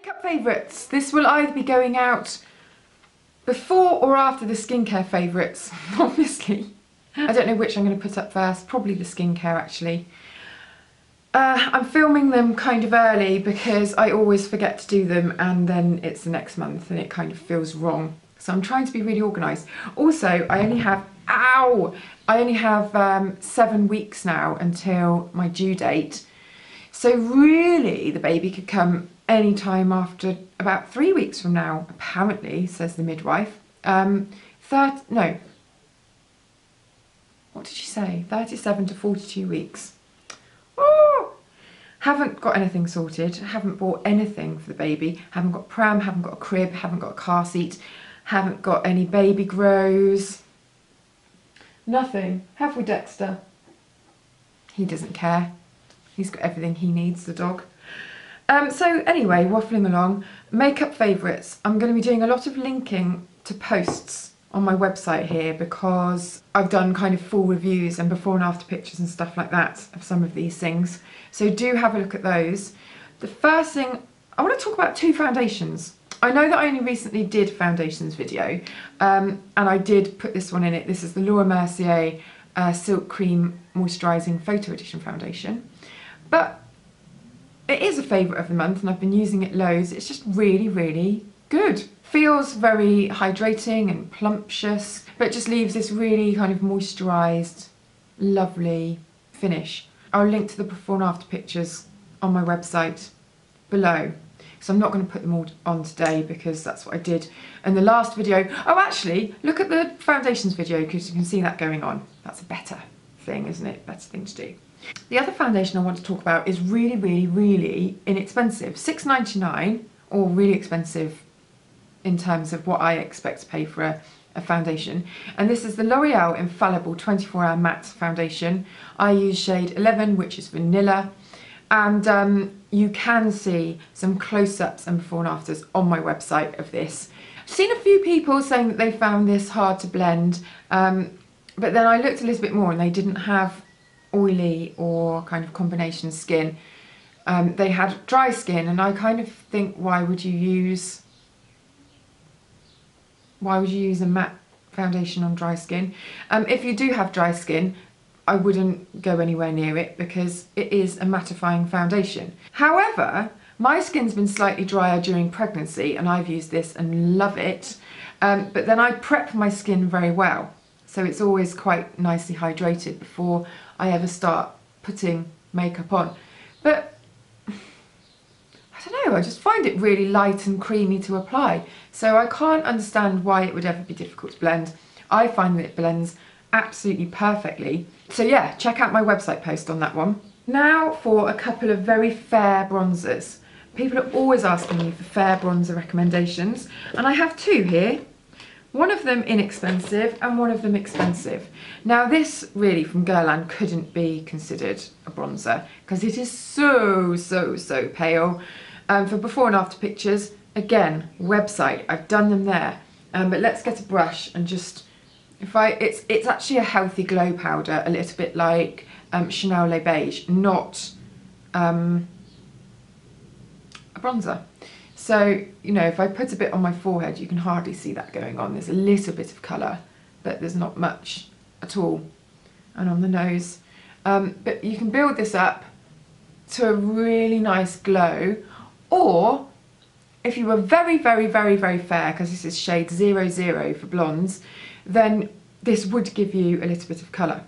Makeup favourites. This will either be going out before or after the skincare favourites, obviously. I don't know which I'm going to put up first, probably the skincare actually. I'm filming them kind of early because I always forget to do them and then it's the next month and it kind of feels wrong. So I'm trying to be really organised. Also, I only have, I only have 7 weeks now until my due date. So really the baby could come any time after about 3 weeks from now, apparently, says the midwife. No, what did she say? 37 to 42 weeks. Oh, haven't got anything sorted, haven't bought anything for the baby, haven't got pram, haven't got a crib, haven't got a car seat, haven't got any baby grows. Nothing. Have we, Dexter? He doesn't care. He's got everything he needs, the dog. So anyway, waffling along, makeup favourites. I'm going to be doing a lot of linking to posts on my website here because I've done kind of full reviews and before and after pictures and stuff like that of some of these things. So do have a look at those. The first thing, I want to talk about 2 foundations. I know that I only recently did foundations video and I did put this one in it. This is the Laura Mercier Silk Cream Moisturising Photo Edition Foundation. But it is a favourite of the month and I've been using it loads. It's just really, really good. Feels very hydrating and plumptious, but just leaves this really kind of moisturised, lovely finish. I'll link to the before and after pictures on my website below. So I'm not going to put them all on today because that's what I did in the last video. Oh, actually, look at the foundations video because you can see that going on. That's a better thing, isn't it? Better thing to do. The other foundation I want to talk about is really, really, really inexpensive. $6.99, or really expensive in terms of what I expect to pay for a foundation. And this is the L'Oreal Infallible 24-Hour Matte Foundation. I use shade 11, which is vanilla. And you can see some close-ups and before and afters on my website of this. I've seen a few people saying that they found this hard to blend, but then I looked a little bit more and they didn't have oily or kind of combination skin. They had dry skin and I kind of think why would you use a matte foundation on dry skin? If you do have dry skin, I wouldn't go anywhere near it because it is a mattifying foundation. However, my skin's been slightly drier during pregnancy and I've used this and love it, but then I prep my skin very well. So it's always quite nicely hydrated before I ever start putting makeup on. But I don't know, I just find it really light and creamy to apply. So I can't understand why it would ever be difficult to blend. I find that it blends absolutely perfectly. So yeah, check out my website post on that one. Now for a couple of very fair bronzers. People are always asking me for fair bronzer recommendations, and I have 2 here. One of them inexpensive and one of them expensive. Now this really from Guerlain couldn't be considered a bronzer because it is so, so, so pale. For before and after pictures, again, website, I've done them there. But let's get a brush and just, it's actually a healthy glow powder, a little bit like Chanel Le Beige, not a bronzer. So, you know, if I put a bit on my forehead, you can hardly see that going on. There's a little bit of colour, but there's not much at all. And on the nose. But you can build this up to a really nice glow. Or, if you were very, very, very, very fair, because this is shade 00 for blondes, then this would give you a little bit of colour.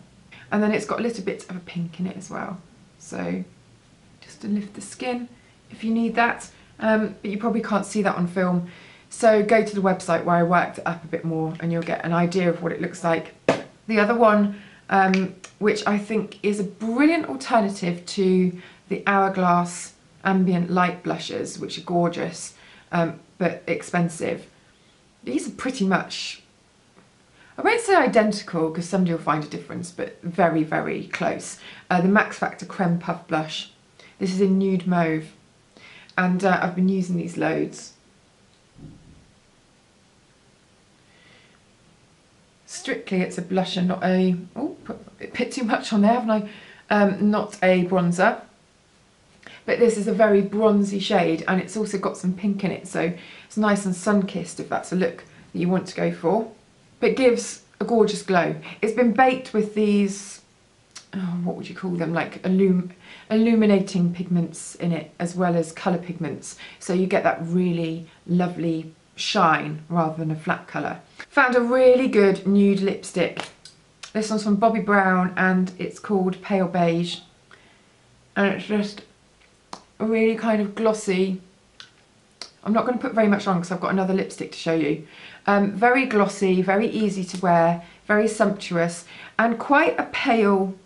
And then it's got a little bit of a pink in it as well. So, just to lift the skin, if you need that. But you probably can't see that on film, so go to the website where I worked it up a bit more and you'll get an idea of what it looks like. The other one, which I think is a brilliant alternative to the Hourglass Ambient Light blushes, which are gorgeous but expensive. These are pretty much, I won't say identical because somebody will find a difference, but very, very close. The Max Factor Creme Puff Blush. This is in Nude Mauve. And I've been using these loads. Strictly it's a blusher, not a, oh, put a bit too much on there, haven't I? Not a bronzer. but this is a very bronzy shade, and it's also got some pink in it, so it's nice and sun-kissed if that's a look that you want to go for. But it gives a gorgeous glow. It's been baked with these, oh, what would you call them, like illuminating pigments in it, as well as colour pigments, so you get that really lovely shine rather than a flat colour. Found a really good nude lipstick. This one's from Bobbi Brown and it's called Pale Beige, and it's just a really kind of glossy. I'm not going to put very much on because I've got another lipstick to show you. Very glossy, very easy to wear, very sumptuous, and quite a pale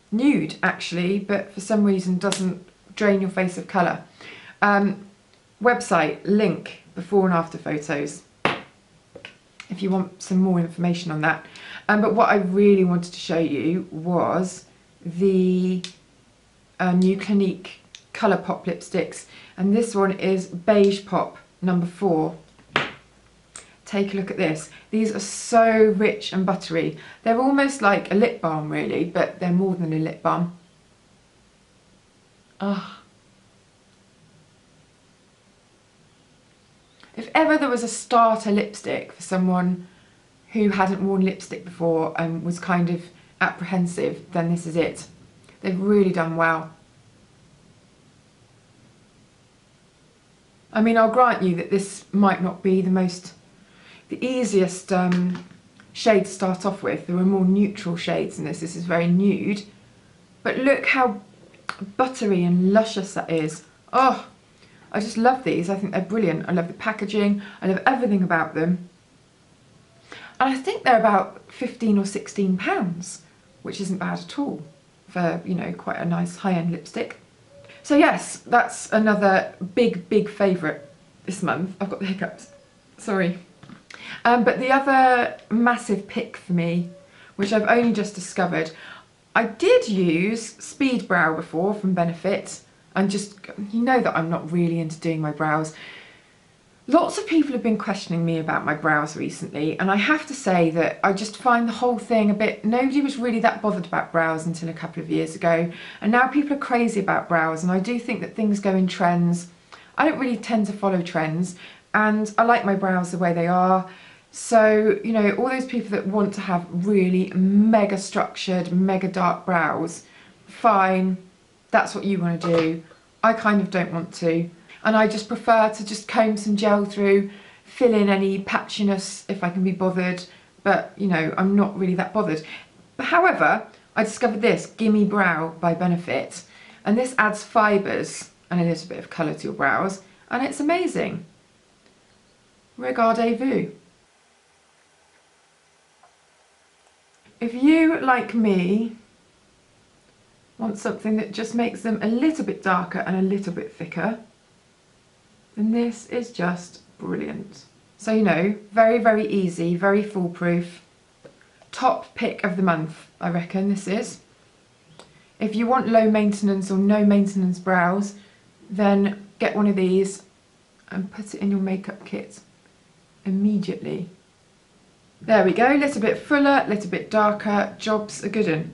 nude actually, but for some reason doesn't drain your face of colour. Website link before and after photos if you want some more information on that. But what I really wanted to show you was the new Clinique Colourpop lipsticks, and this one is Beige Pop number 4. Take a look at this. These are so rich and buttery. They're almost like a lip balm really, but they're more than a lip balm. Ah. If ever there was a starter lipstick for someone who hadn't worn lipstick before and was kind of apprehensive, then this is it. They've really done well. I mean, I'll grant you that this might not be the easiest shade to start off with. There are more neutral shades in this. This is very nude. But look how buttery and luscious that is. Oh, I just love these. I think they're brilliant. I love the packaging. I love everything about them. And I think they're about 15 or 16 pounds, which isn't bad at all for, you know, quite a nice high-end lipstick. So yes, that's another big favourite this month. I've got the hiccups, sorry. But the other massive pick for me, which I've only just discovered, I did use Speed Brow before from Benefit, and just, you know that I'm not really into doing my brows. Lots of people have been questioning me about my brows recently, and I have to say that I just find the whole thing a bit, nobody was really that bothered about brows until a couple of years ago, and now people are crazy about brows, and I do think that things go in trends. I don't really tend to follow trends, and I like my brows the way they are. So, you know, all those people that want to have really mega structured, mega dark brows, fine, that's what you want to do. I kind of don't want to. And I just prefer to just comb some gel through, fill in any patchiness if I can be bothered, but you know, I'm not really that bothered. But however, I discovered this GimMe Brow by Benefit, and this adds fibres and a little bit of colour to your brows, and it's amazing. Regardez-vous. If you, like me, want something that just makes them a little bit darker and a little bit thicker, then this is just brilliant. So, you know, very easy, very foolproof. Top pick of the month, I reckon this is. If you want low maintenance or no maintenance brows, then get one of these and put it in your makeup kit immediately. There we go, a little bit fuller, a little bit darker, job's a good one.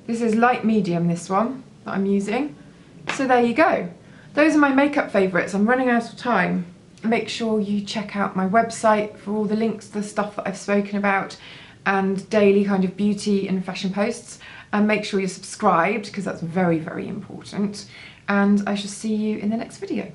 This is light medium, this one that I'm using. So there you go. Those are my makeup favourites. I'm running out of time. Make sure you check out my website for all the links to the stuff that I've spoken about and daily kind of beauty and fashion posts. And make sure you're subscribed because that's very important. And I shall see you in the next video.